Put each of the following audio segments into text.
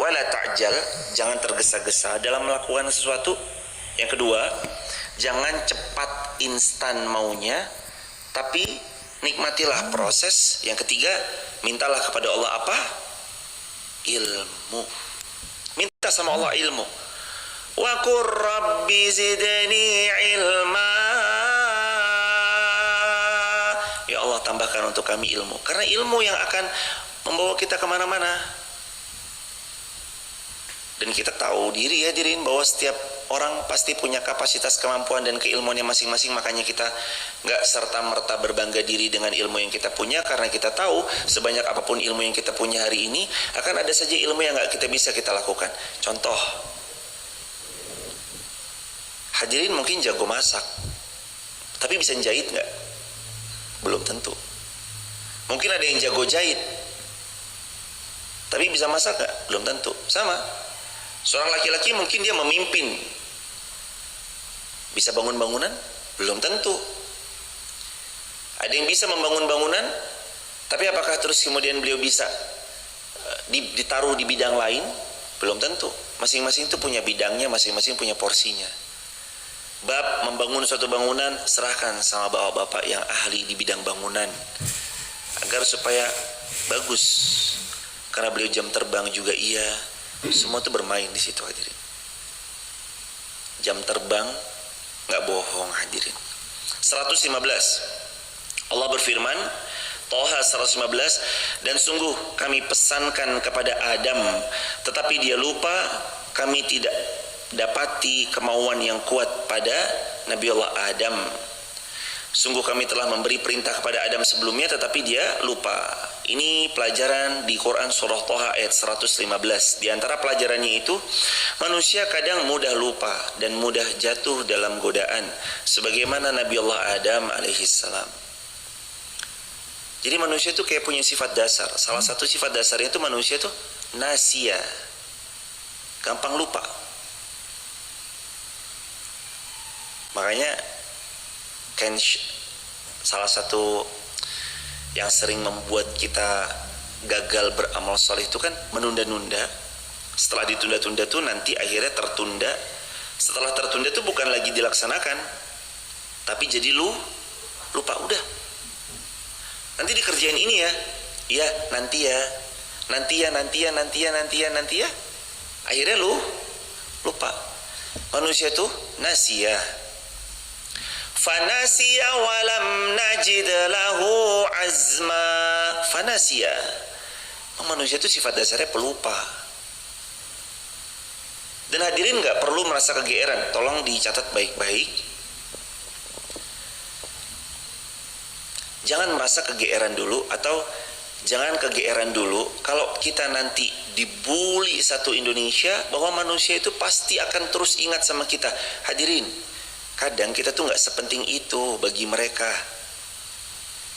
wala ta'jal, jangan tergesa-gesa dalam melakukan sesuatu. Yang kedua, jangan cepat instan maunya, tapi nikmatilah proses. Yang ketiga, mintalah kepada Allah apa? Ilmu. Minta sama Allah ilmu. Wa qur rabbi zidni ilma. Ya Allah, tambahkan untuk kami ilmu. Karena ilmu yang akan membawa kita kemana-mana. Dan kita tahu diri hadirin bahwa setiap orang pasti punya kapasitas, kemampuan dan keilmuannya masing-masing. Makanya kita gak serta-merta berbangga diri dengan ilmu yang kita punya, karena kita tahu sebanyak apapun ilmu yang kita punya hari ini, akan ada saja ilmu yang gak kita bisa kita lakukan. Contoh, hadirin mungkin jago masak, tapi bisa jahit gak? Belum tentu. Mungkin ada yang jago jahit, tapi bisa masak gak? Belum tentu. Sama, seorang laki-laki mungkin dia memimpin, bisa bangun bangunan? Belum tentu. Ada yang bisa membangun bangunan, tapi apakah terus kemudian beliau bisa ditaruh di bidang lain? Belum tentu. Masing-masing itu punya bidangnya, masing-masing punya porsinya. Bab membangun suatu bangunan, serahkan sama bapak-bapak yang ahli di bidang bangunan, agar supaya bagus. Karena beliau jam terbang juga iya. Semua itu bermain di situ hadirin. Jam terbang nggak bohong hadirin. 115. Allah berfirman, Toha 115, dan sungguh kami pesankan kepada Adam, tetapi dia lupa, kami tidak dapati kemauan yang kuat pada Nabi Allah Adam. Sungguh kami telah memberi perintah kepada Adam sebelumnya, tetapi dia lupa. Ini pelajaran di Quran surah Toha ayat 115. Di antara pelajarannya itu, manusia kadang mudah lupa dan mudah jatuh dalam godaan, sebagaimana Nabi Allah Adam alaihissalam. Jadi manusia itu kayak punya sifat dasar. Salah satu sifat dasarnya itu manusia itu nasia, gampang lupa. Makanya salah satu yang sering membuat kita gagal beramal soleh itu kan menunda-nunda. Setelah ditunda-tunda tuh nanti akhirnya tertunda. Setelah tertunda tuh bukan lagi dilaksanakan, tapi jadi lupa. Udah, nanti dikerjain ini ya, iya nanti ya. Akhirnya lupa. Manusia tuh nasia. Fanasiya walam najid lahu azma. Fanasiya, manusia itu sifat dasarnya pelupa. Dan hadirin gak perlu merasa kegeeran, tolong dicatat baik-baik. Jangan merasa kegeeran dulu, atau jangan kegeeran dulu kalau kita nanti dibully satu Indonesia, bahwa manusia itu pasti akan terus ingat sama kita. Hadirin, kadang kita tuh gak sepenting itu bagi mereka.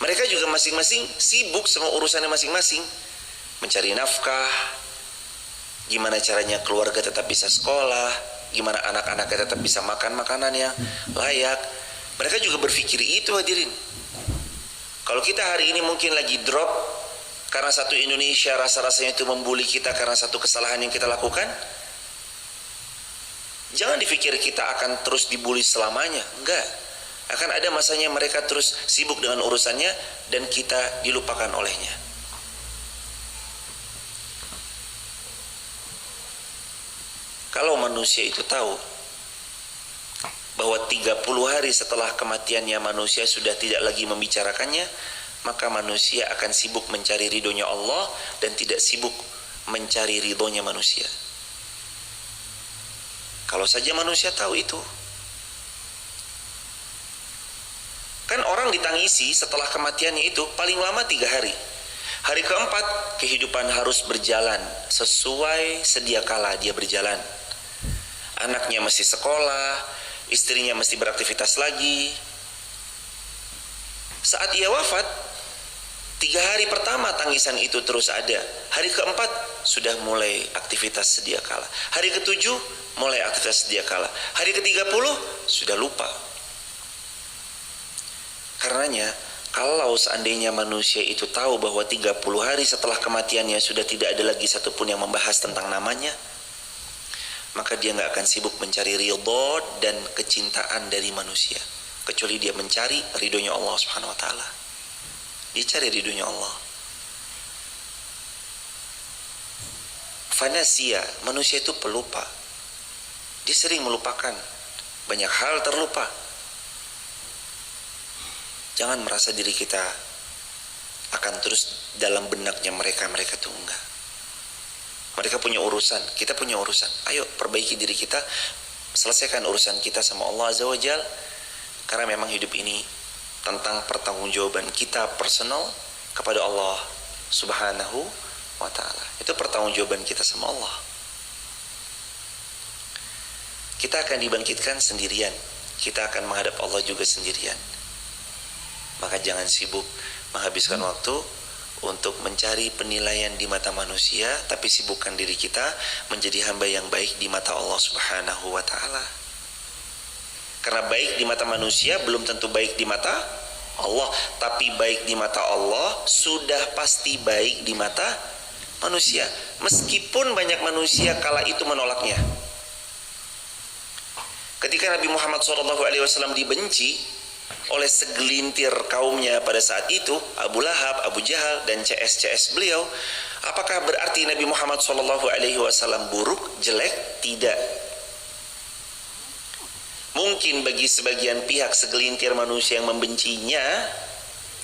Mereka juga masing-masing sibuk sama urusannya masing-masing. Mencari nafkah, gimana caranya keluarga tetap bisa sekolah, gimana anak-anaknya tetap bisa makan makanan yang layak. Mereka juga berpikir itu hadirin. Kalau kita hari ini mungkin lagi drop karena satu Indonesia rasa-rasanya itu membuli kita karena satu kesalahan yang kita lakukan, jangan dipikir kita akan terus dibully selamanya. Enggak. Akan ada masanya mereka terus sibuk dengan urusannya dan kita dilupakan olehnya. Kalau manusia itu tahu bahwa 30 hari setelah kematiannya manusia sudah tidak lagi membicarakannya, maka manusia akan sibuk mencari ridhonya Allah dan tidak sibuk mencari ridhonya manusia. Kalau saja manusia tahu itu. Kan orang ditangisi setelah kematiannya itu paling lama 3 hari. Hari keempat kehidupan harus berjalan sesuai sedia kala dia berjalan. Anaknya mesti sekolah, istrinya mesti beraktivitas lagi. Saat ia wafat, 3 hari pertama tangisan itu terus ada. Hari keempat sudah mulai aktivitas sedia kala. Hari ke-7 mulai aktivitas sedia kala. Hari ke-30 sudah lupa. Karenanya Kalau seandainya manusia itu tahu bahwa 30 hari setelah kematiannya sudah tidak ada lagi satupun yang membahas tentang namanya, maka dia nggak akan sibuk mencari ridho dan kecintaan dari manusia, kecuali dia mencari ridhonya Allah Subhanahu wa taala. Dia cari ridhonya Allah. Fanasia, manusia itu pelupa. Dia sering melupakan. Banyak hal terlupa. Jangan merasa diri kita akan terus dalam benaknya mereka itu enggak. Mereka punya urusan, kita punya urusan. Ayo perbaiki diri kita, selesaikan urusan kita sama Allah Azza wa Jal. Karena memang hidup ini tentang pertanggungjawaban kita personal kepada Allah Subhanahu wa ta'ala. Itu pertanggungjawaban kita sama Allah. Kita akan dibangkitkan sendirian. Kita akan menghadap Allah juga sendirian. Maka jangan sibuk menghabiskan waktu untuk mencari penilaian di mata manusia, tapi sibukkan diri kita menjadi hamba yang baik di mata Allah Subhanahu wa ta'ala. Karena baik di mata manusia belum tentu baik di mata Allah, tapi baik di mata Allah sudah pasti baik di mata manusia, meskipun banyak manusia kala itu menolaknya. Ketika Nabi Muhammad SAW dibenci oleh segelintir kaumnya pada saat itu, Abu Lahab, Abu Jahal, dan CS beliau, apakah berarti Nabi Muhammad SAW buruk, jelek? Tidak. Mungkin bagi sebagian pihak segelintir manusia yang membencinya,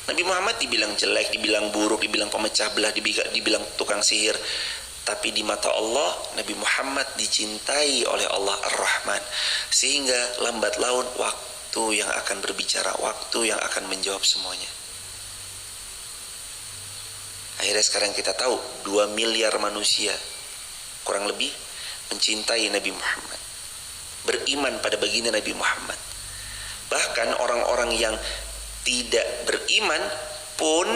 Nabi Muhammad dibilang jelek, dibilang buruk, dibilang pemecah belah, dibilang tukang sihir. Tapi di mata Allah, Nabi Muhammad dicintai oleh Allah Ar-Rahman. Sehingga lambat laun waktu yang akan berbicara, waktu yang akan menjawab semuanya. Akhirnya sekarang kita tahu 2 miliar manusia kurang lebih mencintai Nabi Muhammad, beriman pada baginda Nabi Muhammad. Bahkan orang-orang yang tidak beriman pun,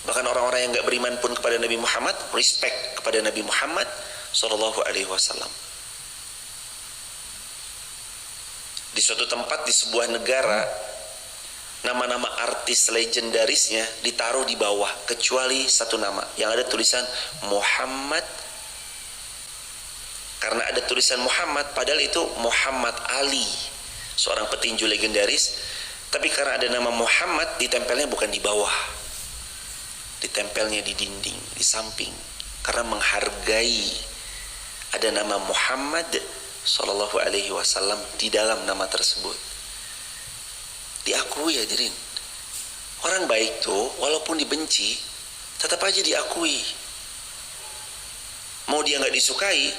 bahkan orang-orang yang gak beriman pun kepada Nabi Muhammad, respect kepada Nabi Muhammad SAW. Di suatu tempat di sebuah negara, nama-nama artis legendarisnya ditaruh di bawah, kecuali satu nama yang ada tulisan Muhammad. Karena ada tulisan Muhammad, padahal itu Muhammad Ali, seorang petinju legendaris. Tapi karena ada nama Muhammad, ditempelnya bukan di bawah, ditempelnya di dinding, di samping, karena menghargai ada nama Muhammad Sallallahu Alaihi Wasallam di dalam nama tersebut. Diakui, hadirin. Orang baik tuh walaupun dibenci tetap aja diakui. Mau dia nggak disukai,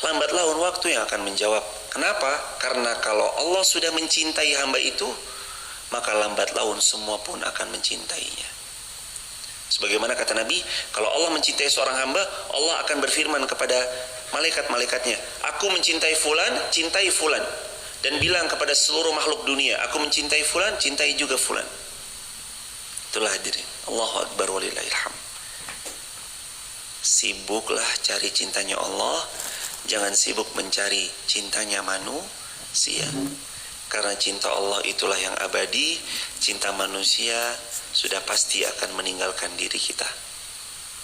lambat laun waktu yang akan menjawab. Kenapa? Karena kalau Allah sudah mencintai hamba itu, maka lambat laun semua pun akan mencintainya. Sebagaimana kata Nabi, kalau Allah mencintai seorang hamba, Allah akan berfirman kepada malaikat-malaikatnya, aku mencintai fulan, cintai fulan. Dan bilang kepada seluruh makhluk dunia, aku mencintai fulan, cintai juga fulan. Itulah hadirin. Allahu Akbar walillahilhamd. Sibuklah cari cintanya Allah, jangan sibuk mencari cintanya manusia. Karena cinta Allah itulah yang abadi, cinta manusia sudah pasti akan meninggalkan diri kita.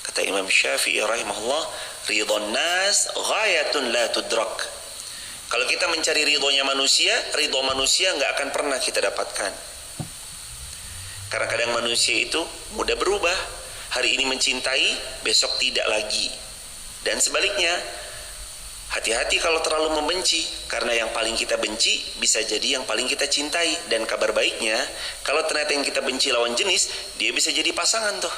Kata Imam Syafi'i rahimahullah, ridhon nas ghayatun la tudrak. Kalau kita mencari ridhonya manusia, ridho manusia nggak akan pernah kita dapatkan. Karena kadang manusia itu mudah berubah. Hari ini mencintai, besok tidak lagi. Dan sebaliknya, hati-hati kalau terlalu membenci, karena yang paling kita benci bisa jadi yang paling kita cintai. Dan kabar baiknya, kalau ternyata yang kita benci lawan jenis, dia bisa jadi pasangan tuh.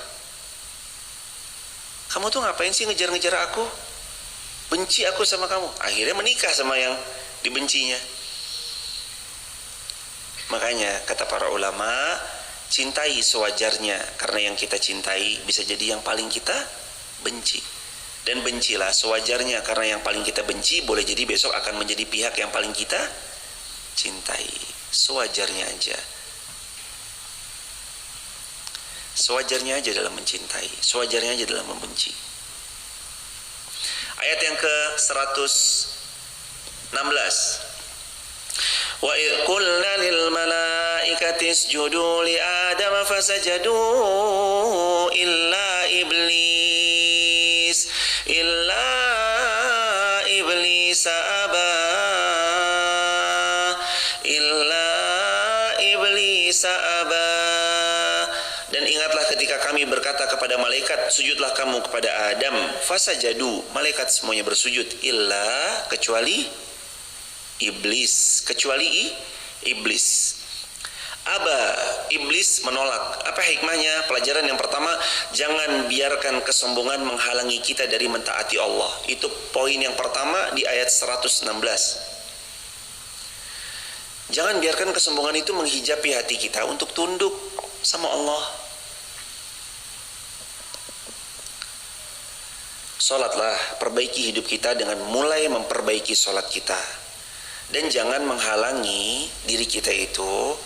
Kamu tuh ngapain sih ngejar-ngejar aku? Benci aku sama kamu. Akhirnya menikah sama yang dibencinya. Makanya kata para ulama, cintai sewajarnya, karena yang kita cintai bisa jadi yang paling kita benci. Dan bencilah sewajarnya, karena yang paling kita benci boleh jadi besok akan menjadi pihak yang paling kita cintai. Sewajarnya aja. Sewajarnya aja dalam mencintai, sewajarnya aja dalam membenci. Ayat yang ke-116. Wa idh qulna lil malaikati malaikati isjudu li Adam fasajadu illa iblis aba Dan ingatlah ketika kami berkata kepada malaikat, sujudlah kamu kepada Adam, fasajadu, malaikat semuanya bersujud, illa, kecuali iblis, iblis. Aba, iblis menolak. Apa hikmahnya? Pelajaran yang pertama, jangan biarkan kesombongan menghalangi kita dari mentaati Allah. Itu poin yang pertama di ayat 116. Jangan biarkan kesombongan itu menghijabi hati kita untuk tunduk sama Allah. Salatlah, perbaiki hidup kita dengan mulai memperbaiki salat kita. Dan jangan menghalangi diri kita itu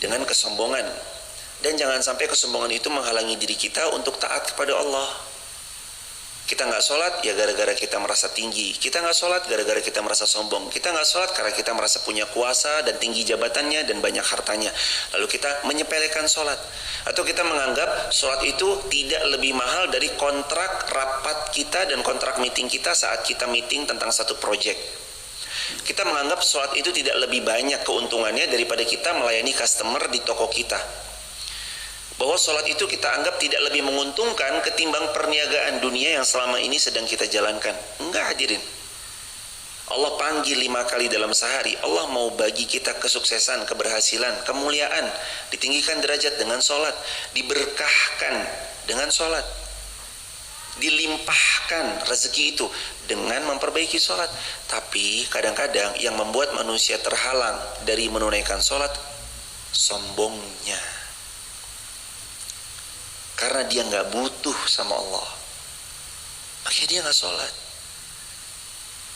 dengan kesombongan. Dan jangan sampai kesombongan itu menghalangi diri kita untuk taat kepada Allah. Kita nggak sholat ya gara-gara kita merasa tinggi. Kita nggak sholat gara-gara kita merasa sombong. Kita nggak sholat karena kita merasa punya kuasa dan tinggi jabatannya dan banyak hartanya. Lalu kita menyepelekan sholat. Atau kita menganggap sholat itu tidak lebih mahal dari kontrak rapat kita dan kontrak meeting kita saat kita meeting tentang satu project. Kita menganggap sholat itu tidak lebih banyak keuntungannya daripada kita melayani customer di toko kita. Bahwa sholat itu kita anggap tidak lebih menguntungkan ketimbang perniagaan dunia yang selama ini sedang kita jalankan. Enggak, hadirin. Allah panggil 5 kali dalam sehari. Allah mau bagi kita kesuksesan, keberhasilan, kemuliaan, ditinggikan derajat dengan sholat, diberkahkan dengan sholat, dilimpahkan rezeki itu dengan memperbaiki sholat. Tapi kadang-kadang yang membuat manusia terhalang dari menunaikan sholat, sombongnya. Karena dia nggak butuh sama Allah, makanya dia nggak sholat.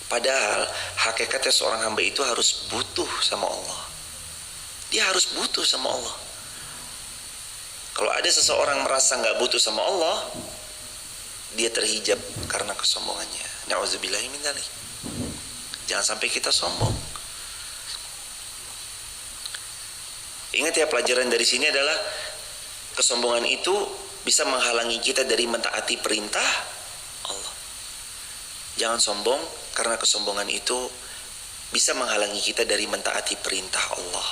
Padahal hakikatnya seorang hamba itu harus butuh sama Allah. Dia harus butuh sama Allah. Kalau ada seseorang merasa nggak butuh sama Allah, dia terhijab karena kesombongannya. Na'udzubillahi min dzalik. Jangan sampai kita sombong. Ingat ya, pelajaran dari sini adalah kesombongan itu bisa menghalangi kita dari mentaati perintah Allah. Jangan sombong, karena kesombongan itu bisa menghalangi kita dari mentaati perintah Allah.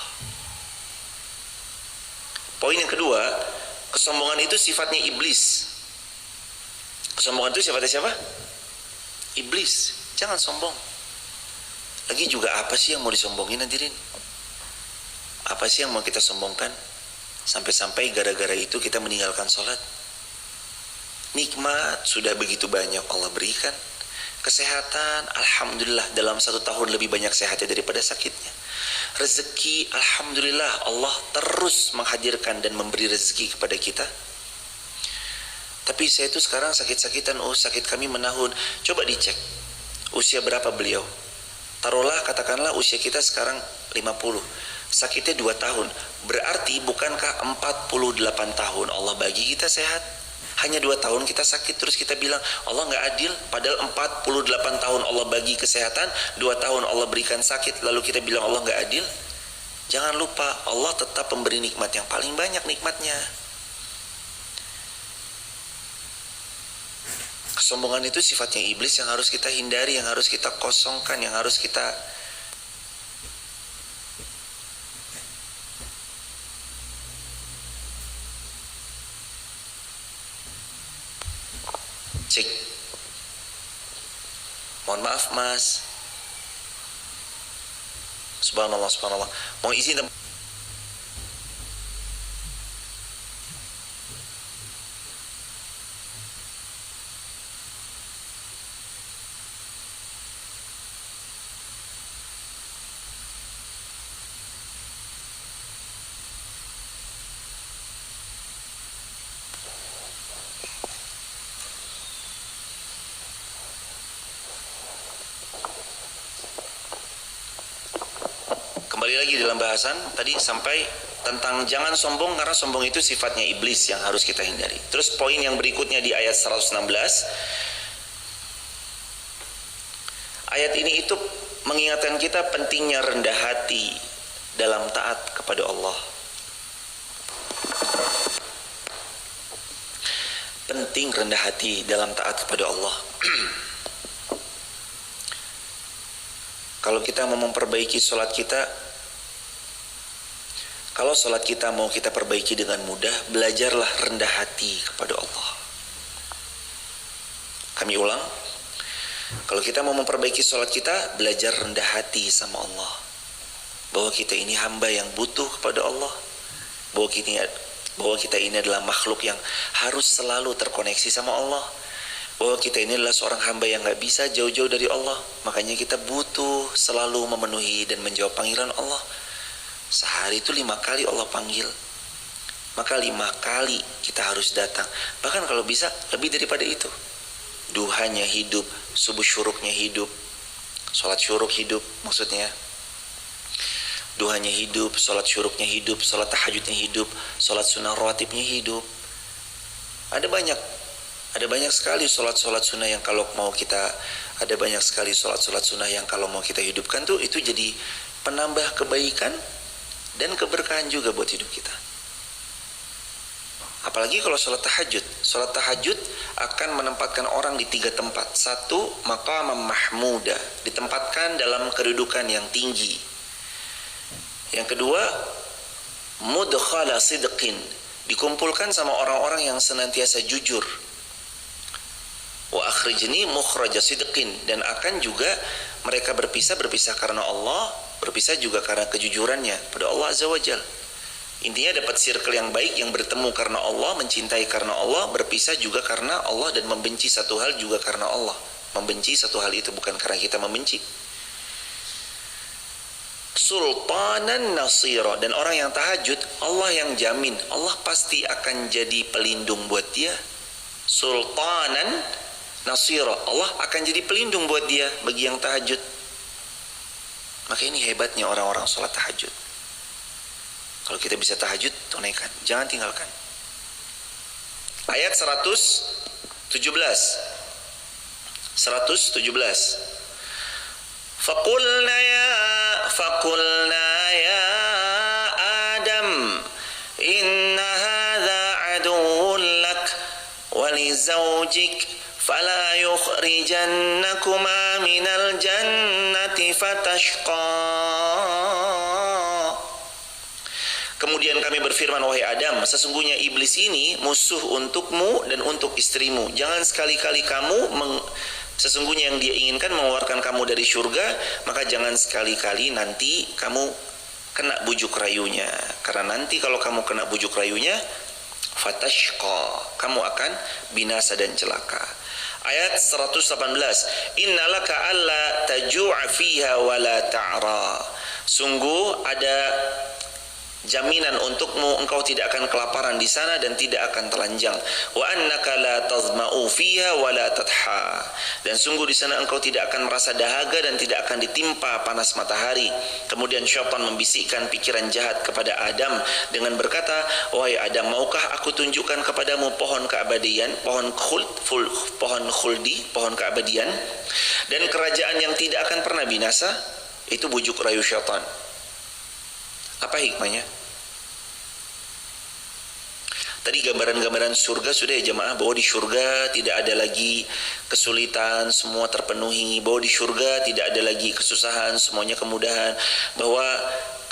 Poin yang kedua, kesombongan itu sifatnya iblis. Kesombongan itu sifatnya siapa? Iblis. Jangan sombong. Lagi juga apa sih yang mau disombongin, hadirin? Apa sih yang mau kita sombongkan? Sampai-sampai gara-gara itu kita meninggalkan sholat. Nikmat sudah begitu banyak Allah berikan. Kesehatan, alhamdulillah, dalam 1 tahun lebih banyak sehatnya daripada sakitnya. Rezeki, alhamdulillah, Allah terus menghadirkan dan memberi rezeki kepada kita. Tapi saya itu sekarang sakit-sakitan, sakit kami menahun. Coba dicek, usia berapa beliau? Taruhlah, katakanlah usia kita sekarang 50. Sakitnya 2 tahun. Berarti bukankah 48 tahun Allah bagi kita sehat? Hanya 2 tahun kita sakit terus kita bilang Allah nggak adil. Padahal 48 tahun Allah bagi kesehatan, 2 tahun Allah berikan sakit, lalu kita bilang Allah nggak adil. Jangan lupa, Allah tetap memberi nikmat yang paling banyak nikmatnya. Kesombongan itu sifatnya iblis yang harus kita hindari, yang harus kita kosongkan, yang harus kita cek. Mohon maaf mas. Subhanallah, subhanallah. Mau izin kembali lagi dalam bahasan tadi sampai tentang jangan sombong, karena sombong itu sifatnya iblis yang harus kita hindari. Terus poin yang berikutnya di ayat 116, ayat ini itu mengingatkan kita pentingnya rendah hati dalam taat kepada Allah. penting rendah hati dalam taat kepada Allah. Kalau kita mau memperbaiki sholat kita, kalau sholat kita mau kita perbaiki dengan mudah, belajarlah rendah hati kepada Allah. Kami ulang, kalau kita mau memperbaiki sholat kita, belajar rendah hati sama Allah, bahwa kita ini hamba yang butuh kepada Allah, bahwa kita ini adalah makhluk yang harus selalu terkoneksi sama Allah, bahwa kita ini adalah seorang hamba yang gak bisa jauh-jauh dari Allah. Makanya kita butuh selalu memenuhi dan menjawab panggilan Allah. Sehari itu 5 kali Allah panggil, maka 5 kali kita harus datang. Bahkan kalau bisa lebih daripada itu. Duhanya hidup, subuh syuruknya hidup, sholat syuruk hidup maksudnya. Duhanya hidup, sholat syuruknya hidup, sholat tahajudnya hidup, sholat sunnah rawatibnya hidup. Ada banyak sekali sholat-sholat sunnah yang kalau mau kita, ada banyak sekali sholat-sholat sunnah yang kalau mau kita hidupkan tuh, itu jadi penambah kebaikan dan keberkahan juga buat hidup kita. Apalagi kalau sholat tahajud. Sholat tahajud akan menempatkan orang di 3 tempat. 1, maqamam mahmuda, ditempatkan dalam kedudukan yang tinggi. Yang kedua, mudkhala sidqin, dikumpulkan sama orang-orang yang senantiasa jujur. Wa akhrijni mukhraja sidqin, dan akan juga mereka berpisah karena Allah, berpisah juga karena kejujurannya pada Allah Azza wa Jalla. Intinya dapat circle yang baik, yang bertemu karena Allah, mencintai karena Allah, berpisah juga karena Allah, dan membenci satu hal juga karena Allah. Membenci satu hal itu bukan karena kita membenci. Sultanan nasira, dan orang yang tahajud, Allah yang jamin, Allah pasti akan jadi pelindung buat dia. Sultanan nasira, Allah akan jadi pelindung buat dia bagi yang tahajud. Maka ini hebatnya orang-orang sholat tahajud. Kalau kita bisa tahajud, tunaikan, jangan tinggalkan. Ayat 117. Faqulna ya Adam inna hadha aduwwun lak wa li zawjik fala yukhrijannakuma minal jannati fatashqa. Kemudian kami berfirman, wahai Adam, sesungguhnya iblis ini musuh untukmu dan untuk istrimu. Jangan sekali-kali kamu sesungguhnya yang dia inginkan mengeluarkan kamu dari surga, maka jangan sekali-kali nanti kamu kena bujuk rayunya. Karena nanti kalau kamu kena bujuk rayunya, fatashqa, kamu akan binasa dan celaka. Ayat 118. Innalaka alla taju'a fiha wa la ta'ra. Sungguh ada jaminan untukmu, engkau tidak akan kelaparan di sana dan tidak akan telanjang. Wa annaka la tazma'u fiha wa la tadha. Dan sungguh di sana engkau tidak akan merasa dahaga dan tidak akan ditimpa panas matahari. Kemudian syaitan membisikkan pikiran jahat kepada Adam dengan berkata, wahai Adam, maukah aku tunjukkan kepadamu pohon keabadian, pohon khuldi, pohon keabadian, dan kerajaan yang tidak akan pernah binasa? Itu bujuk rayu syaitan. Apa hikmahnya? Tadi gambaran-gambaran surga sudah ya jemaah, bahwa di surga tidak ada lagi kesulitan, semua terpenuhi, bahwa di surga tidak ada lagi kesusahan, semuanya kemudahan, bahwa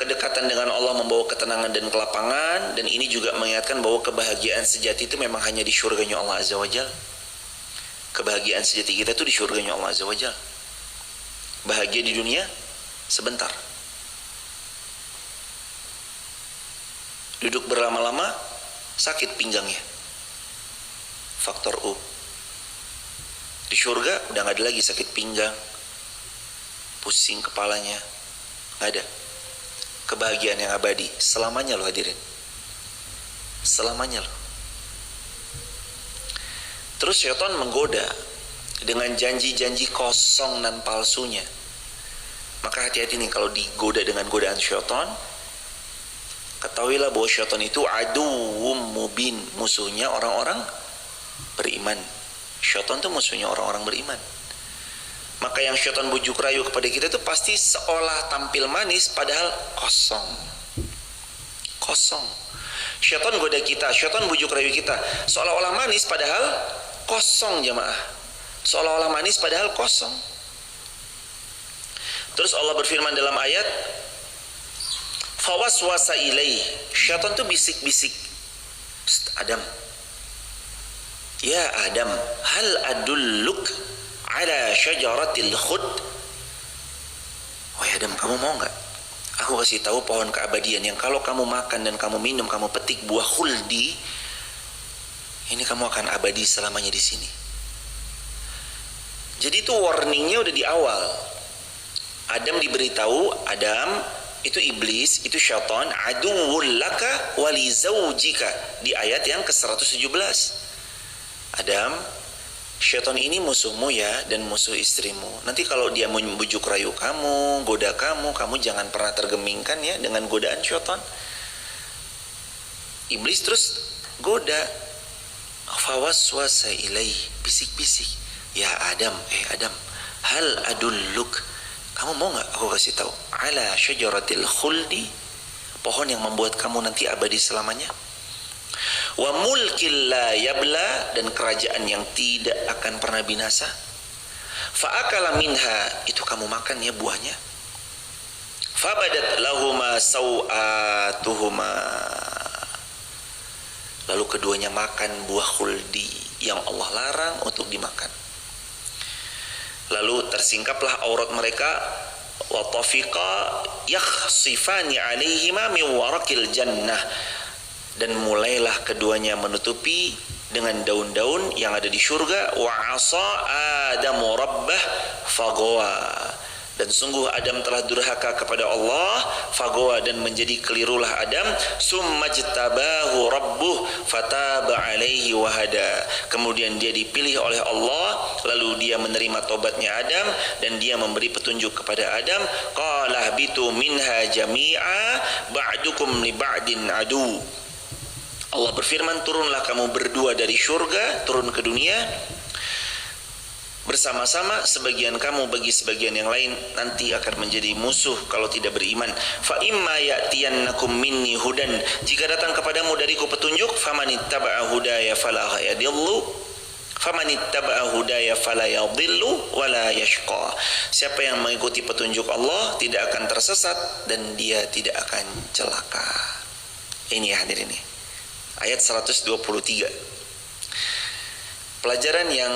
kedekatan dengan Allah membawa ketenangan dan kelapangan, dan ini juga mengingatkan bahwa kebahagiaan sejati itu memang hanya di surganya Allah Azza wa Jalla. Kebahagiaan sejati kita itu di surganya Allah Azza wa Jalla. Bahagia di dunia sebentar. Duduk berlama-lama sakit pinggangnya, faktor U. Di surga udah gak ada lagi sakit pinggang, pusing kepalanya, gak ada. Kebahagiaan yang abadi selamanya loh hadirin, selamanya loh. Terus syaitan menggoda dengan janji-janji kosong dan palsunya. Maka hati-hati nih kalau digoda dengan godaan syaitan. Ketahuilah bahwa syaitan itu aduwwum mubin, musuhnya orang-orang beriman. Syaitan itu musuhnya orang-orang beriman. Maka yang syaitan bujuk rayu kepada kita itu pasti seolah tampil manis padahal kosong. Kosong. Syaitan goda kita, syaitan bujuk rayu kita, seolah-olah manis padahal kosong jamaah. Seolah-olah manis padahal kosong. Terus Allah berfirman dalam ayat, fawaswasa ilaih, syaitan tuh bisik-bisik, Adam, ya Adam, hal adulluk ala syajaratil khud. Wahai Adam, kamu mau nggak aku kasih tahu pohon keabadian yang kalau kamu makan dan kamu minum, kamu petik buah khuldi, ini kamu akan abadi selamanya di sini. Jadi itu warningnya udah di awal. Adam diberitahu, Adam itu iblis, itu syaitan, aduwwul laka wali zaujika, di ayat yang ke-117. Adam, syaitan ini musuhmu ya, dan musuh istrimu. Nanti kalau dia membujuk rayu kamu, goda kamu, kamu jangan pernah tergemingkan ya dengan godaan syaitan. Iblis terus goda, fawaswasa ilaih, bisik-bisik, ya Adam, Adam, hal adulluk, kamu mau nggak aku kasih tahu, ala syajaratil khuldi, pohon yang membuat kamu nanti abadi selamanya, wa mulkil la yabla, dan kerajaan yang tidak akan pernah binasa. Fa'akala minha, itu kamu makan ya buahnya. Fabadat lahuma sawatuhuma, lalu keduanya makan buah khuldi yang Allah larang untuk dimakan. Lalu tersingkaplah aurat mereka, wa tafiqa yakhsifani alaihima min warakil jannah, dan mulailah keduanya menutupi dengan daun-daun yang ada di surga. Wa asa Adamu rabbah fagawa, dan sungguh Adam telah durhaka kepada Allah, fagawa, dan menjadi kelirulah Adam. Summajtabahu rabbuh fataba alaihi wahada, kemudian dia dipilih oleh Allah, lalu dia menerima tobatnya Adam dan dia memberi petunjuk kepada Adam. Qala bitu minha jami'a ba'dukum li ba'din adu, Allah berfirman, turunlah kamu berdua dari surga, turun ke dunia bersama-sama, sebagian kamu bagi sebagian yang lain nanti akan menjadi musuh kalau tidak beriman. Fa imma ya'tiyannakum minni hudan, jika datang kepadamu dariku petunjuk, famanittaba'a hudaya fala yadillu famanittaba'a hudaya fala yadillu wala yashqa, siapa yang mengikuti petunjuk Allah tidak akan tersesat dan dia tidak akan celaka. Ini ya hadirin, ini ayat 123. Pelajaran yang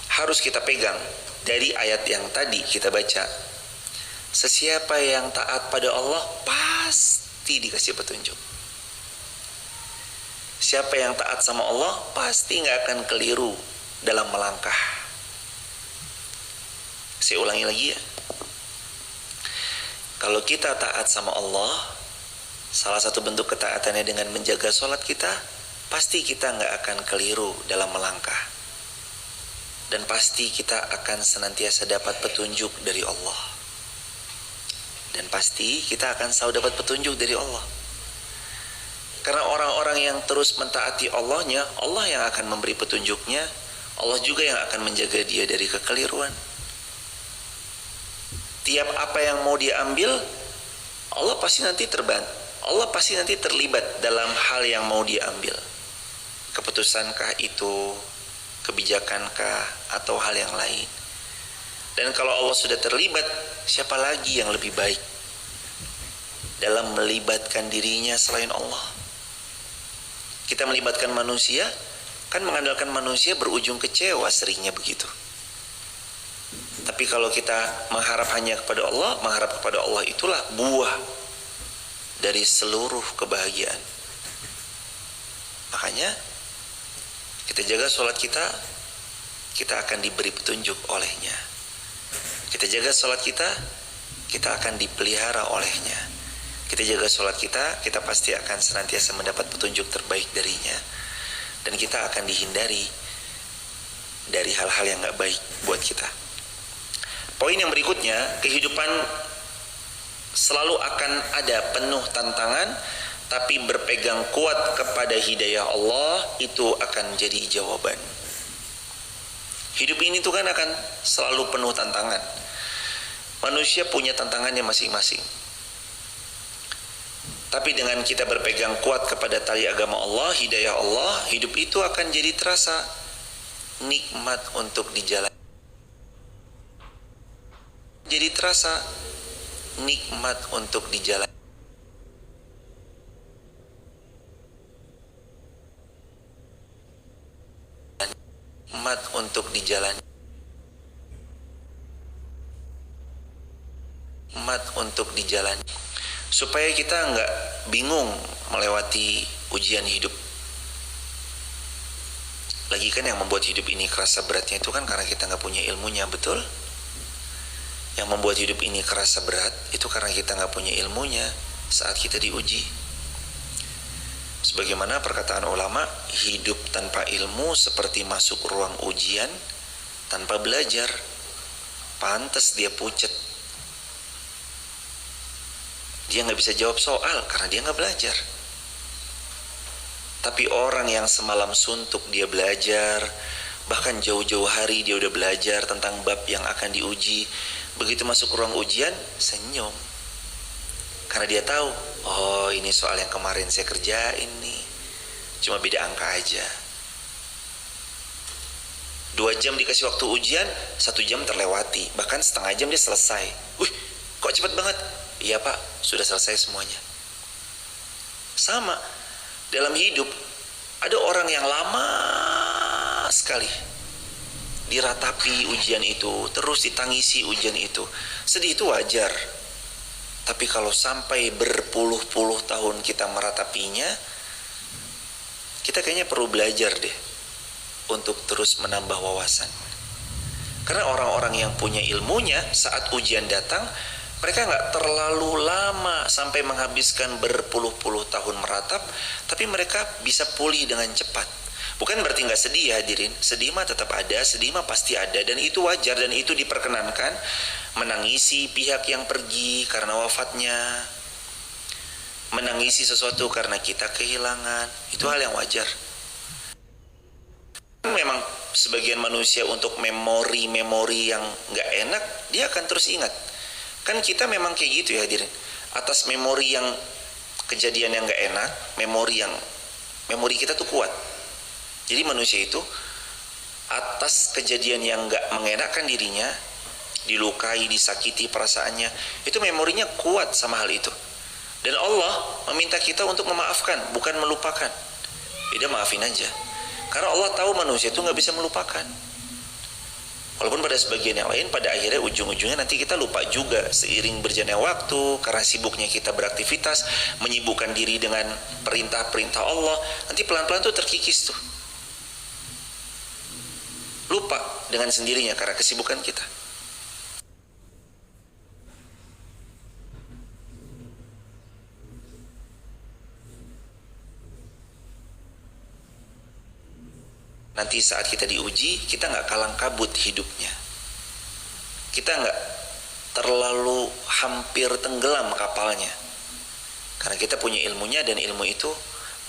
harus kita pegang dari ayat yang tadi kita baca, sesiapa yang taat pada Allah pasti dikasih petunjuk. Siapa yang taat sama Allah pasti gak akan keliru dalam melangkah. Saya ulangi lagi ya, kalau kita taat sama Allah, salah satu bentuk ketaatannya dengan menjaga sholat kita, pasti kita gak akan keliru dalam melangkah. Dan pasti kita akan senantiasa dapat petunjuk dari Allah. Dan pasti kita akan selalu dapat petunjuk dari Allah. Karena orang-orang yang terus mentaati Allahnya, Allah yang akan memberi petunjuknya, Allah juga yang akan menjaga dia dari kekeliruan. Tiap apa yang mau diambil, Allah pasti nanti terbantu. Allah pasti nanti terlibat dalam hal yang mau diambil. Keputusankah itu, kebijakankah, atau hal yang lain. Dan kalau Allah sudah terlibat, siapa lagi yang lebih baik dalam melibatkan dirinya selain Allah? Kita melibatkan manusia, kan mengandalkan manusia berujung kecewa seringnya begitu. Tapi kalau kita mengharap hanya kepada Allah, mengharap kepada Allah itulah buah dari seluruh kebahagiaan. Makanya kita jaga sholat kita, kita akan diberi petunjuk olehnya. Kita jaga sholat kita, kita akan dipelihara olehnya. Kita jaga sholat kita, kita pasti akan senantiasa mendapat petunjuk terbaik darinya. Dan kita akan dihindari dari hal-hal yang gak baik buat kita. Poin yang berikutnya, kehidupan selalu akan ada penuh tantangan, tapi berpegang kuat kepada hidayah Allah itu akan jadi jawaban. Hidup ini tuh kan akan selalu penuh tantangan. Manusia punya tantangannya masing-masing. Tapi dengan kita berpegang kuat kepada tali agama Allah, hidayah Allah, hidup itu akan jadi terasa nikmat untuk dijalani. Jadi terasa nikmat untuk dijalani. Nikmat untuk dijalani. Nikmat untuk dijalani. Supaya kita nggak bingung melewati ujian hidup. Lagi kan yang membuat hidup ini kerasa beratnya itu kan karena kita nggak punya ilmunya, betul? Yang membuat hidup ini kerasa berat itu karena kita nggak punya ilmunya saat kita diuji. Sebagaimana perkataan ulama, hidup tanpa ilmu seperti masuk ruang ujian tanpa belajar. Pantas dia pucat. Dia nggak bisa jawab soal karena dia nggak belajar. Tapi orang yang semalam suntuk dia belajar, bahkan jauh-jauh hari dia udah belajar tentang bab yang akan diuji. Begitu masuk ruang ujian, senyum. Karena dia tahu, oh ini soal yang kemarin saya kerjain nih. Cuma beda angka aja. 2 jam dikasih waktu ujian, 1 jam terlewati. Bahkan setengah jam dia selesai. Wih, kok cepat banget? Iya pak, sudah selesai semuanya. Sama, dalam hidup ada orang yang lama sekali diratapi ujian itu, terus ditangisi ujian itu. Sedih itu wajar. Tapi kalau sampai berpuluh-puluh tahun kita meratapinya, kita kayaknya perlu belajar deh untuk terus menambah wawasan. Karena orang-orang yang punya ilmunya saat ujian datang, mereka nggak terlalu lama sampai menghabiskan berpuluh-puluh tahun meratap, tapi mereka bisa pulih dengan cepat. Bukan berarti nggak sedih ya hadirin, sedih mah tetap ada, sedih mah pasti ada, dan itu wajar dan itu diperkenankan. Menangisi pihak yang pergi karena wafatnya, menangisi sesuatu karena kita kehilangan, itu hal yang wajar. Memang sebagian manusia untuk memori-memori yang nggak enak, dia akan terus ingat. Kan kita memang kayak gitu ya hadirin. Atas memori yang kejadian yang nggak enak, memori kita tuh kuat. Jadi manusia itu atas kejadian yang nggak mengenakan dirinya, dilukai, disakiti perasaannya, itu memorinya kuat sama hal itu. Dan Allah meminta kita untuk memaafkan, bukan melupakan. Beda, maafin aja. Karena Allah tahu manusia itu nggak bisa melupakan. Walaupun pada sebagian yang lain, pada akhirnya ujung-ujungnya nanti kita lupa juga seiring berjalannya waktu, karena sibuknya kita beraktivitas, menyibukkan diri dengan perintah-perintah Allah, nanti pelan-pelan tuh terkikis tuh. Lupa dengan sendirinya karena kesibukan kita. Nanti saat kita diuji, kita nggak kalang kabut hidupnya. Kita nggak terlalu hampir tenggelam kapalnya. Karena kita punya ilmunya, dan ilmu itu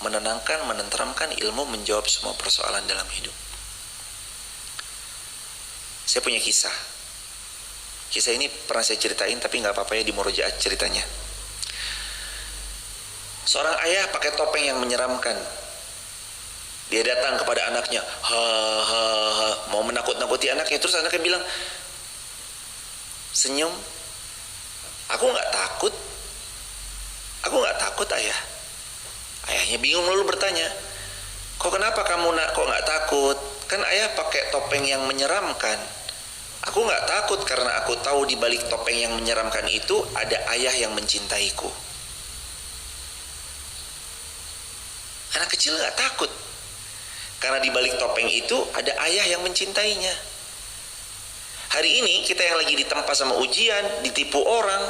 menenangkan, menenteramkan, ilmu menjawab semua persoalan dalam hidup. Saya punya kisah. Kisah ini pernah saya ceritain, tapi nggak apa-apa ya di murojaah ceritanya. Seorang ayah pakai topeng yang menyeramkan. Dia datang kepada anaknya, mau menakut-nakuti anaknya. Terus anaknya bilang, senyum, aku nggak takut ayah. Ayahnya bingung lalu bertanya, kok kenapa kamu kok nggak takut? Kan ayah pakai topeng yang menyeramkan. Aku nggak takut karena aku tahu di balik topeng yang menyeramkan itu ada ayah yang mencintaiku. Anak kecil nggak takut karena di balik topeng itu ada ayah yang mencintainya. Hari ini kita yang lagi ditempa sama ujian, ditipu orang,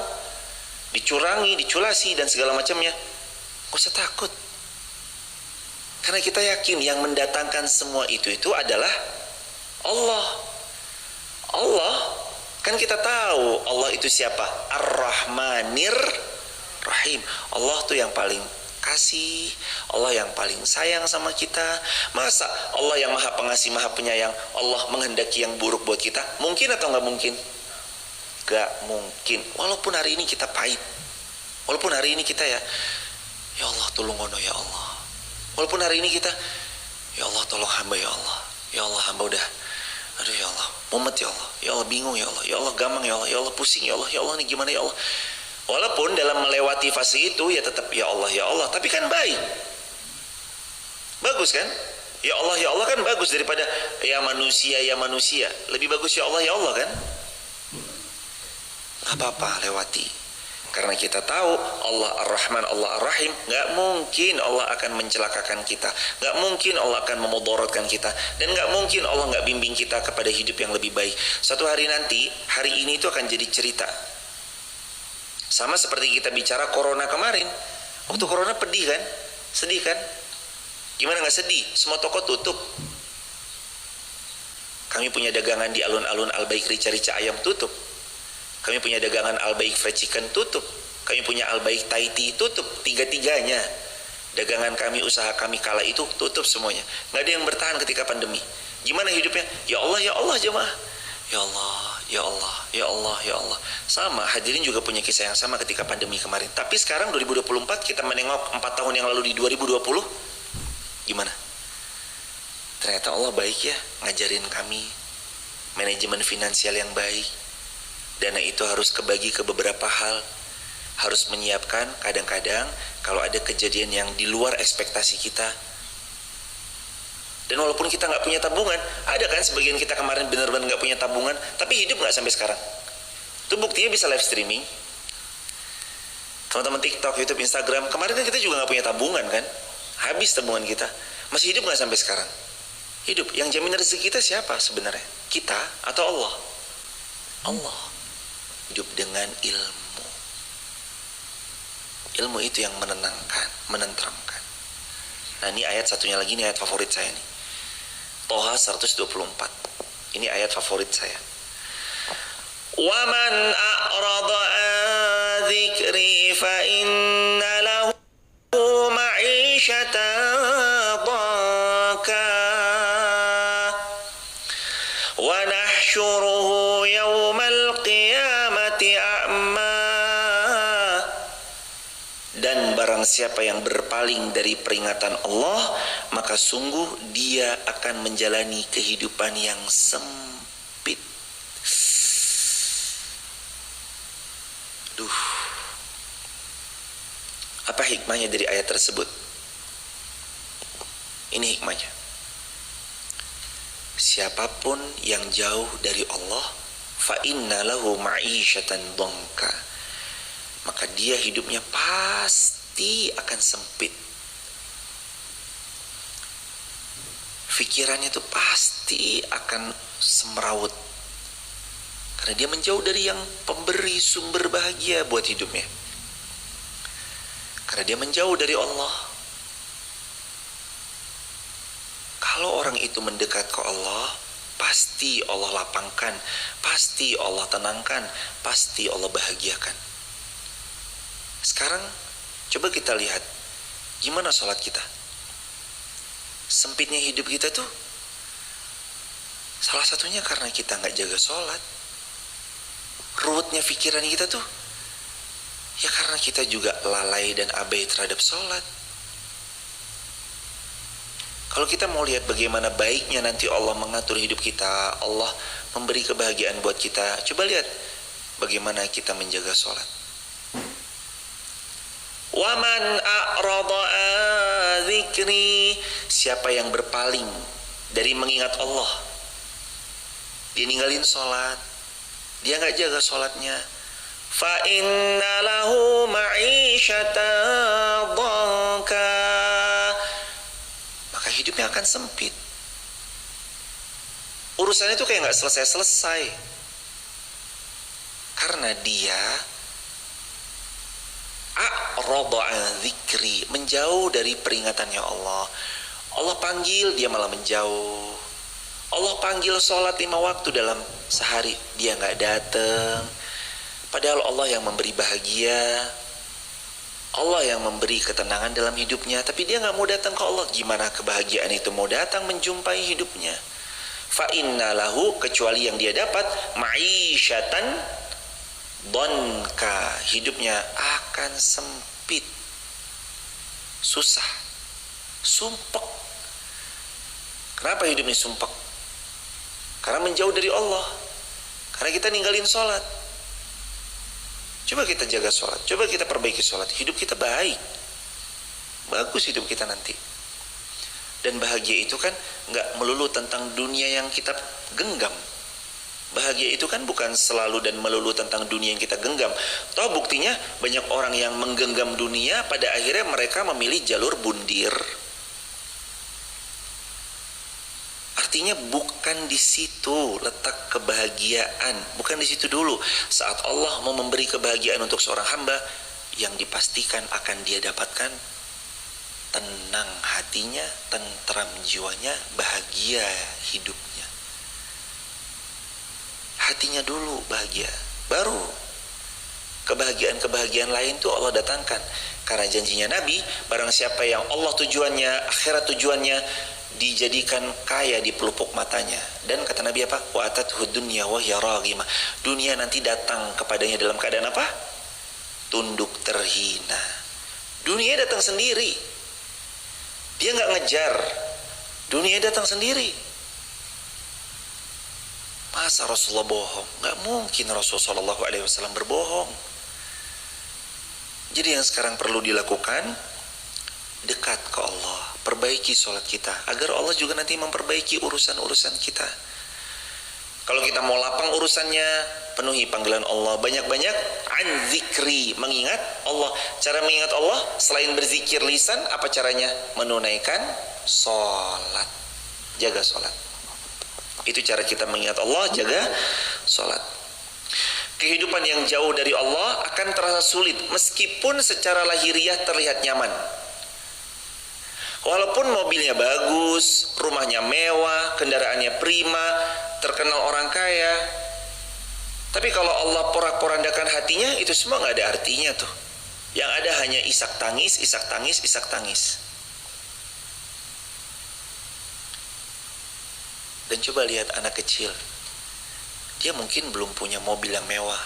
dicurangi, diculasi dan segala macamnya, gak usah takut. Karena kita yakin yang mendatangkan semua itu adalah Allah. Allah, kan kita tahu Allah itu siapa? Ar-Rahmanir Rahim. Allah tuh yang paling kasih, Allah yang paling sayang sama kita. Masa Allah yang maha pengasih, maha penyayang, Allah menghendaki yang buruk buat kita? Mungkin atau nggak mungkin? Gak mungkin. Walaupun hari ini kita pahit, walaupun hari ini kita ya Ya Allah tulungono ya Allah. Walaupun hari ini kita, ya Allah tolong hamba ya Allah. Ya Allah hamba udah, aduh ya Allah, mumet ya Allah. Ya Allah bingung ya Allah. Ya Allah gampang ya Allah. Ya Allah pusing ya Allah. Ya Allah ini gimana ya Allah. Walaupun dalam melewati fase itu ya tetap ya Allah ya Allah. Tapi kan baik. Bagus kan? Ya Allah kan bagus daripada ya manusia. Lebih bagus ya Allah kan? Gak apa-apa lewati. Karena kita tahu Allah Ar-Rahman, Allah Ar-Rahim, gak mungkin Allah akan mencelakakan kita, gak mungkin Allah akan memudaratkan kita, dan gak mungkin Allah gak bimbing kita kepada hidup yang lebih baik. Suatu hari nanti, hari ini itu akan jadi cerita. Sama seperti kita bicara corona kemarin. Waktu corona pedih kan? Sedih kan? Gimana gak sedih? Semua toko tutup. Kami punya dagangan di alun-alun Al-Baik rica-rica ayam tutup. Kami punya dagangan Al-Baik fried chicken tutup. Kami punya Al-Baik Thai tea tutup. Tiga-tiganya dagangan kami, usaha kami kala itu tutup semuanya. Gak ada yang bertahan ketika pandemi. Gimana hidupnya? Ya Allah jemaah. Ya Allah, ya Allah, ya Allah, ya Allah. Sama, hadirin juga punya kisah yang sama ketika pandemi kemarin. Tapi sekarang 2024 kita menengok 4 tahun yang lalu di 2020. Gimana? Ternyata Allah baik ya, ngajarin kami manajemen finansial yang baik. Dana itu harus kebagi ke beberapa hal. Harus menyiapkan kadang-kadang kalau ada kejadian yang di luar ekspektasi kita. Dan walaupun kita gak punya tabungan, ada kan sebagian kita kemarin benar-benar gak punya tabungan, tapi hidup gak sampai sekarang. Itu buktinya bisa live streaming. Teman-teman TikTok, YouTube, Instagram, kemarin kan kita juga gak punya tabungan kan. Habis tabungan kita. Masih hidup gak sampai sekarang? Hidup. Yang jamin rezeki kita siapa sebenarnya? Kita atau Allah? Allah. Hidup dengan ilmu. Ilmu itu yang menenangkan, menenteramkan. Nah ini ayat satunya lagi, ini ayat favorit saya nih. Toha 124. Ini ayat favorit saya. وَمَنْ أَعْرَضَ عَنْ ذِكْرِي فَإِنَّ لَهُ مَعِيشَةً ضَنْكًا وَنَحْشُرُهُ يَوْمَ الْقِيَامَةِ أَعْمَى. Dan barang siapa yang berpaling dari peringatan Allah, maka sungguh dia akan menjalani kehidupan yang sempit. Apa hikmahnya dari ayat tersebut? Ini hikmahnya. Siapapun yang jauh dari Allah, fa inna lahu ma'isyatan dhanka, maka dia hidupnya pasti akan sempit. Pikirannya itu pasti akan semrawut. Karena dia menjauh dari yang pemberi sumber bahagia buat hidupnya. Karena dia menjauh dari Allah. Kalau orang itu mendekat ke Allah, pasti Allah lapangkan, pasti Allah tenangkan, pasti Allah bahagiakan. Sekarang coba kita lihat gimana sholat kita. Sempitnya hidup kita tuh salah satunya karena kita gak jaga sholat. Ruwetnya pikiran kita tuh ya karena kita juga lalai dan abai terhadap sholat. Kalau kita mau lihat bagaimana baiknya nanti Allah mengatur hidup kita, Allah memberi kebahagiaan buat kita, coba lihat bagaimana kita menjaga sholat. Waman a'rada dzikri, siapa yang berpaling dari mengingat Allah, dia ninggalin sholat, dia gak jaga sholatnya, fa inna lahu ma'isyatan dhanka, maka hidupnya akan sempit. Urusannya itu kayak gak selesai-selesai. Karena dia a'rada an dzikri, menjauh dari peringatannya Allah. Allah panggil, dia malah menjauh. Allah panggil sholat 5 waktu dalam sehari, dia gak datang. Padahal Allah yang memberi bahagia, Allah yang memberi ketenangan dalam hidupnya, tapi dia gak mau datang ke Allah. Gimana kebahagiaan itu mau datang menjumpai hidupnya? Fa inna lahu, kecuali yang dia dapat, ma'isyatan dhanka, hidupnya akan sempit. susah, sumpek. Kenapa hidup ini sumpek? Karena menjauh dari Allah. Karena kita ninggalin sholat. Coba kita jaga sholat, coba kita perbaiki sholat, hidup kita baik, bagus hidup kita nanti. Dan bahagia itu kan nggak melulu tentang dunia yang kita genggam. Bahagia itu kan bukan selalu dan melulu tentang dunia yang kita genggam. Toh buktinya banyak orang yang menggenggam dunia, pada akhirnya mereka memilih jalur bundir. Artinya bukan di situ letak kebahagiaan, bukan di situ dulu. Saat Allah mau memberi kebahagiaan untuk seorang hamba, yang dipastikan akan dia dapatkan tenang hatinya, tentram jiwanya, bahagia hidupnya. Hatinya dulu bahagia, baru kebahagiaan-kebahagiaan lain tuh Allah datangkan. Karena janjinya Nabi, barang siapa yang Allah tujuannya, akhirat tujuannya, dijadikan kaya di pelupuk matanya. Dan kata Nabi apa? Wa atathu dunya wa hiya raghimah. Dunia nanti datang kepadanya dalam keadaan apa? Tunduk terhina. Dunia datang sendiri. Dia nggak ngejar, dunia datang sendiri. Masa Rasulullah bohong? Nggak mungkin Rasulullah SAW berbohong. Jadi yang sekarang perlu dilakukan, dekat ke Allah, perbaiki sholat kita, agar Allah juga nanti memperbaiki urusan-urusan kita. Kalau kita mau lapang urusannya, penuhi panggilan Allah, banyak-banyak an zikri, mengingat Allah. Cara mengingat Allah selain berzikir lisan, apa caranya? Menunaikan sholat, jaga sholat. Itu cara kita mengingat Allah, jaga sholat. Kehidupan yang jauh dari Allah akan terasa sulit, meskipun secara lahiriah terlihat nyaman. Walaupun mobilnya bagus, rumahnya mewah, kendaraannya prima, terkenal orang kaya, tapi kalau Allah porak-porandakan hatinya, itu semua nggak ada artinya tuh. Yang ada hanya isak tangis, isak tangis, isak tangis. Dan coba lihat anak kecil, dia mungkin belum punya mobil yang mewah,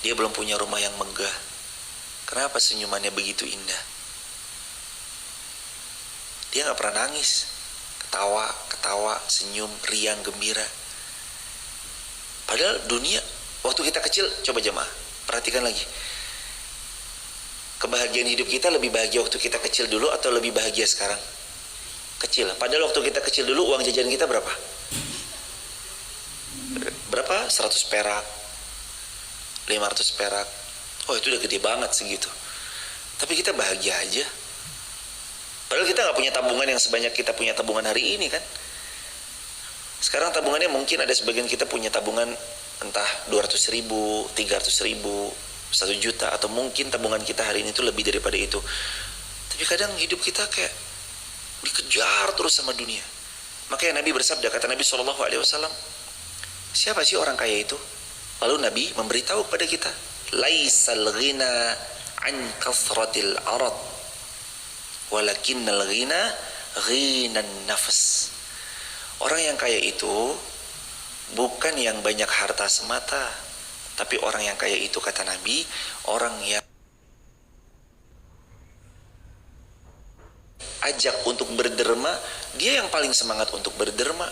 dia belum punya rumah yang megah. Kenapa senyumannya begitu indah? Dia nggak pernah nangis, ketawa, senyum, riang, gembira. Padahal dunia, waktu kita kecil, coba jemaah, perhatikan lagi. Kebahagiaan hidup kita lebih bahagia waktu kita kecil dulu atau lebih bahagia sekarang? Kecil. Padahal waktu kita kecil dulu, uang jajan kita berapa? Berapa? 100 perak, 500 perak. Oh, itu udah gede banget segitu. Tapi kita bahagia aja. Padahal kita nggak punya tabungan yang sebanyak kita punya tabungan hari ini kan. Sekarang tabungannya mungkin ada sebagian kita punya tabungan entah 200 ribu, 300 ribu, 1 juta, atau mungkin tabungan kita hari ini tuh lebih daripada itu. Tapi kadang hidup kita kayak dikejar terus sama dunia. Makanya Nabi bersabda, kata Nabi SAW, siapa sih orang kaya itu? Lalu Nabi memberitahu kepada kita, laisal ghina an kasratil arad, walakinnal ghina ghinan nafs. Orang yang kaya itu bukan yang banyak harta semata, tapi orang yang kaya itu, kata Nabi, orang yang ajak untuk berderma, dia yang paling semangat untuk berderma.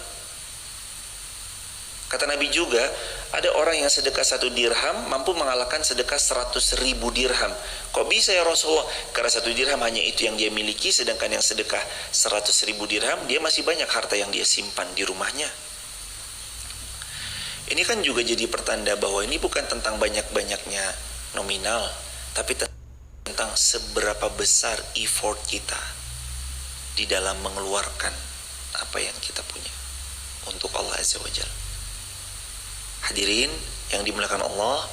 Kata Nabi juga, ada orang yang sedekah 1 dirham mampu mengalahkan sedekah 100.000 dirham. Kok bisa ya Rasulullah? Karena 1 dirham hanya itu yang dia miliki, sedangkan yang sedekah 100.000 dirham, dia masih banyak harta yang dia simpan di rumahnya. Ini kan juga jadi pertanda bahwa ini bukan tentang banyak-banyaknya nominal, tapi tentang seberapa besar effort kita di dalam mengeluarkan apa yang kita punya untuk Allah Azza wa Jalla. Hadirin yang dimuliakan Allah,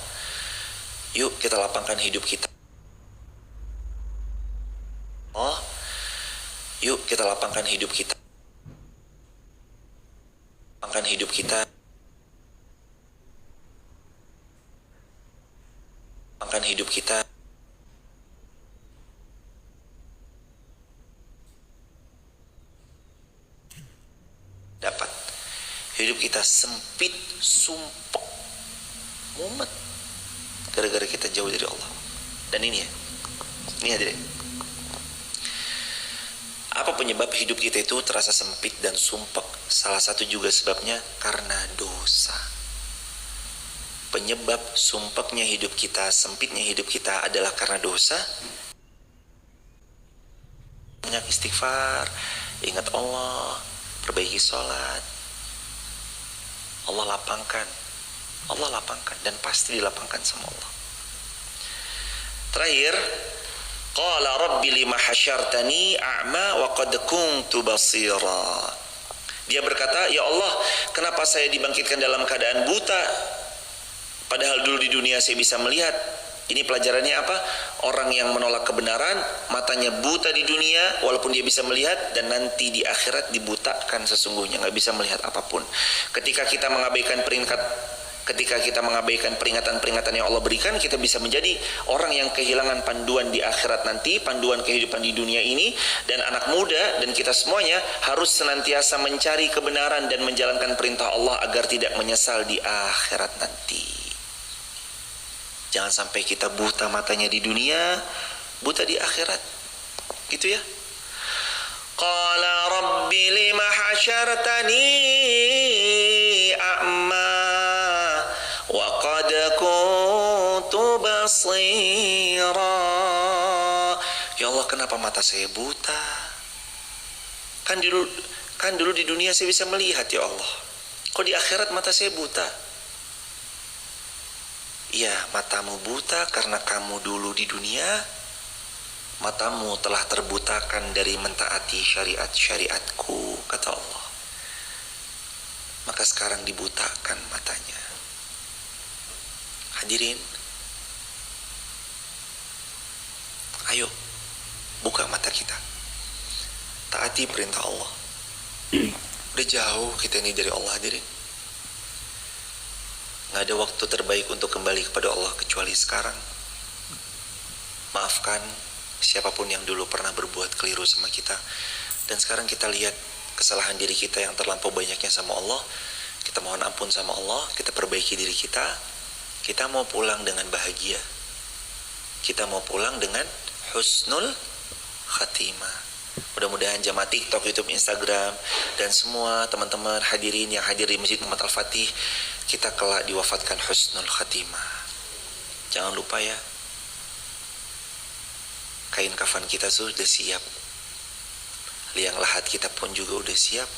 yuk kita lapangkan hidup kita. Yuk kita lapangkan hidup kita. Lapangkan hidup kita. Lapangkan hidup kita. Dapat. Hidup kita sempit, sumpek, mumet, gara-gara kita jauh dari Allah. Dan ini ya, ini hadirin, Apa penyebab hidup kita itu terasa sempit dan sumpek? Salah satu juga sebabnya karena dosa. Penyebab sumpeknya hidup kita, sempitnya hidup kita adalah karena dosa. Banyak istighfar, ingat Allah, perbaiki sholat. Allah lapangkan dan pasti dilapangkan sama Allah. Terakhir, qala rabbi lima hasyartani a'ma wa qad kuntu basira. Dia berkata, ya Allah, kenapa saya dibangkitkan dalam keadaan buta, padahal dulu di dunia saya bisa melihat. Ini pelajarannya apa? Orang yang menolak kebenaran, matanya buta di dunia walaupun dia bisa melihat, dan nanti di akhirat dibutakan sesungguhnya, nggak bisa melihat apapun. Ketika kita mengabaikan peringatan-peringatan yang Allah berikan, kita bisa menjadi orang yang kehilangan panduan di akhirat nanti, panduan kehidupan di dunia ini. Dan anak muda dan kita semuanya harus senantiasa mencari kebenaran dan menjalankan perintah Allah agar tidak menyesal di akhirat nanti. Jangan sampai kita buta matanya di dunia, buta di akhirat. Gitu ya. Qala rabbi lima hasyartani a'ma wa qad kuntu basira. Ya Allah, kenapa mata saya buta? Kan dulu di dunia saya bisa melihat, ya Allah. Kok di akhirat mata saya buta? Ya, matamu buta karena kamu dulu di dunia, matamu telah terbutakan dari mentaati syariat-syariatku, kata Allah. Maka sekarang dibutakan matanya. Hadirin, ayo buka mata kita, taati perintah Allah. Udah jauh kita ini dari Allah, hadirin. Gak ada waktu terbaik untuk kembali kepada Allah kecuali sekarang. Maafkan siapapun yang dulu pernah berbuat keliru sama kita, dan sekarang kita lihat kesalahan diri kita yang terlampau banyaknya sama Allah. Kita mohon ampun sama Allah, kita perbaiki diri kita. Kita mau pulang dengan bahagia, kita mau pulang dengan husnul khatimah. Mudah-mudahan jamaah TikTok, YouTube, Instagram, dan semua teman-teman hadirin yang hadir di Masjid Muhammad Al-Fatih, kita kelak diwafatkan husnul khatimah. Jangan lupa ya, kain kafan kita sudah siap, liang lahat kita pun juga udah siap,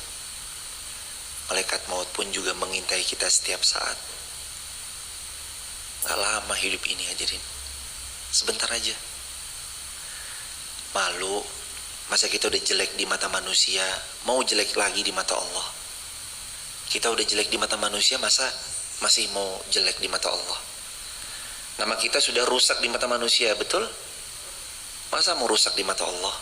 malaikat maut pun juga mengintai kita setiap saat. Gak lama hidup ini, hadirin, sebentar aja. Malu, masa kita udah jelek di mata manusia, mau jelek lagi di mata Allah? Kita udah jelek di mata manusia, masa masih mau jelek di mata Allah? Nama kita sudah rusak di mata manusia, betul? Masa mau rusak di mata Allah?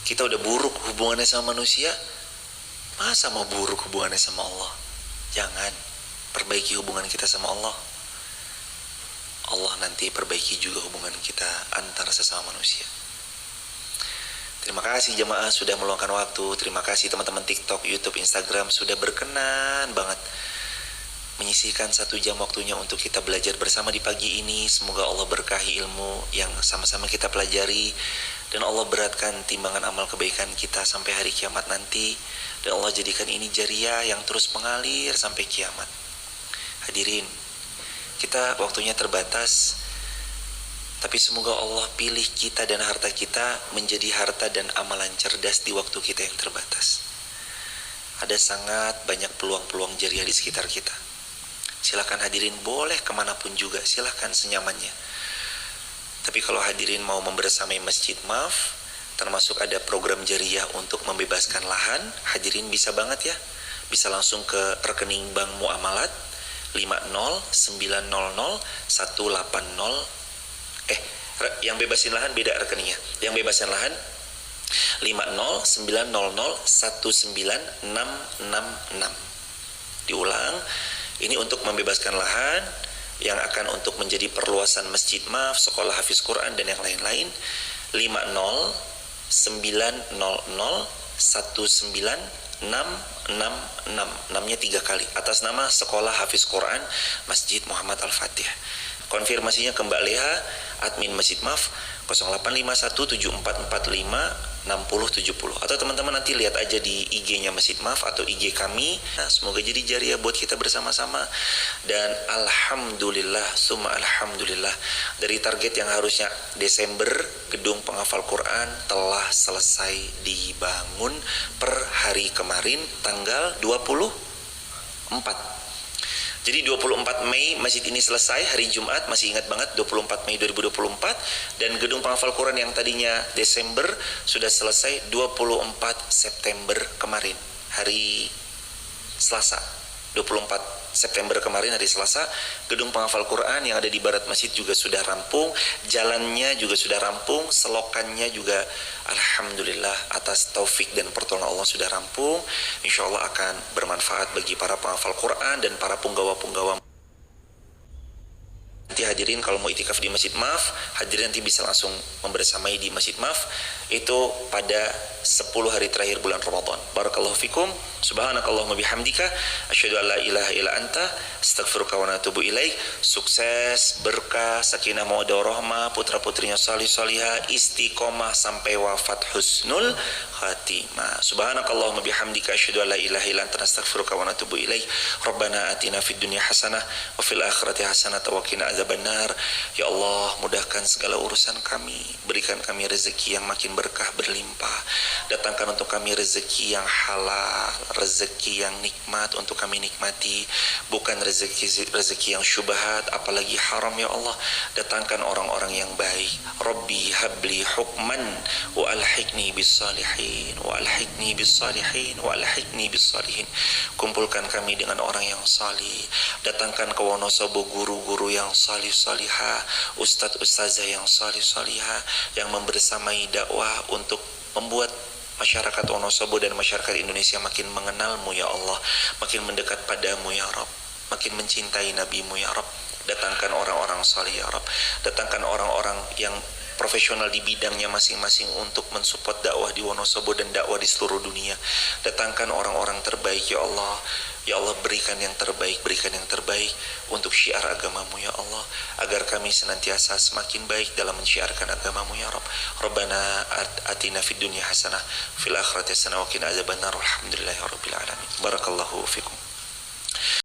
Kita udah buruk hubungannya sama manusia, masa mau buruk hubungannya sama Allah? Jangan, perbaiki hubungan kita sama Allah. Allah nanti perbaiki juga hubungan kita antar sesama manusia. Terima kasih jemaah sudah meluangkan waktu. Terima kasih teman-teman TikTok, YouTube, Instagram sudah berkenan banget menyisihkan 1 jam waktunya untuk kita belajar bersama di pagi ini. Semoga Allah berkahi ilmu yang sama-sama kita pelajari, dan Allah beratkan timbangan amal kebaikan kita sampai hari kiamat nanti, dan Allah jadikan ini jariah yang terus mengalir sampai kiamat. Hadirin, kita waktunya terbatas, tapi semoga Allah pilih kita dan harta kita menjadi harta dan amalan cerdas di waktu kita yang terbatas. Ada sangat banyak peluang-peluang jariah di sekitar kita. Silakan hadirin, boleh kemanapun juga, silakan senyamannya. Tapi kalau hadirin mau membersamai masjid, maaf, termasuk ada program jariah untuk membebaskan lahan, hadirin bisa banget ya, bisa langsung ke rekening bank muamalat 50900 180, yang bebasin lahan beda rekeningnya. Yang bebasin lahan 50900 19666. Diulang, ini untuk membebaskan lahan yang akan untuk menjadi perluasan masjid, maaf, sekolah hafiz Quran dan yang lain-lain. 50900 19666, 6-nya 3 kali, atas nama Sekolah Hafiz Quran Masjid Muhammad Al-Fatih. Konfirmasinya ke Mbak Leha, admin Masjid Maf, 085174456070. Atau teman-teman nanti lihat aja di IG-nya Masjid Maf atau IG kami. Nah, semoga jadi jariah buat kita bersama-sama. Dan alhamdulillah, summa alhamdulillah, dari target yang harusnya Desember, gedung penghafal Quran telah selesai dibangun per hari kemarin tanggal 24. Jadi 24 Mei masjid ini selesai, hari Jumat, masih ingat banget, 24 Mei 2024. Dan gedung penghafal Quran yang tadinya Desember sudah selesai 24 September kemarin, hari Selasa. 24 September kemarin hari Selasa, gedung penghafal Quran yang ada di barat masjid juga sudah rampung, jalannya juga sudah rampung, selokannya juga alhamdulillah atas taufik dan pertolongan Allah sudah rampung. Insya Allah akan bermanfaat bagi para penghafal Quran dan para punggawa-punggawa. Nanti hadirin kalau mau itikaf di Masjid Maf, hadirin nanti bisa langsung membersamai di Masjid Maf itu pada 10 hari terakhir bulan Ramadan. Barakallahu fikum. Subhanakallahumma bihamdika asyhadu an la ilaha illa anta astaghfiruka wa atubu ilaik. Sukses, berkah, sakinah mawaddah warahmah, putra-putrinya salih salihah, istiqomah sampai wafat husnul khatimah. Subhanakallahumma bihamdika asyhadu an la ilaha illa anta astaghfiruka wa atubu ilaik. Rabbana atina fid dunya hasanah wa fil akhirati hasanah wa qina azabannar. Ya Allah, mudahkan segala urusan kami, berikan kami rezeki yang makin berkah berlimpah, datangkan untuk kami rezeki yang halal, rezeki yang nikmat untuk kami nikmati, bukan rezeki yang syubhat apalagi haram. Ya Allah, datangkan orang-orang yang baik. Rabbi habli hukman wa alhiqni bis salihin wa alhiqni bis salihin wa alhiqni bis salihin. Kumpulkan kami dengan orang yang salih, datangkan ke Wonosobo guru-guru yang salih salihah, ustadz ustazah yang salih salihah, yang membersamai dakwah untuk membuat masyarakat Wonosobo dan masyarakat Indonesia makin mengenalmu ya Allah, makin mendekat padamu ya Rabb, makin mencintai nabimu ya Rabb. Datangkan orang-orang salih ya Rabb, datangkan orang-orang yang profesional di bidangnya masing-masing untuk mensupport dakwah di Wonosobo dan dakwah di seluruh dunia. Datangkan orang-orang terbaik ya Allah. Ya Allah, berikan yang terbaik, berikan yang terbaik untuk syiar agamamu ya Allah, agar kami senantiasa semakin baik dalam mensyiarkan agamamu ya Rabb. Rabbana atina fid dunya hasanah fil akhirati hasanah wa qina azabannar. Alhamdulillahirabbil alamin. Barakallahu fikum.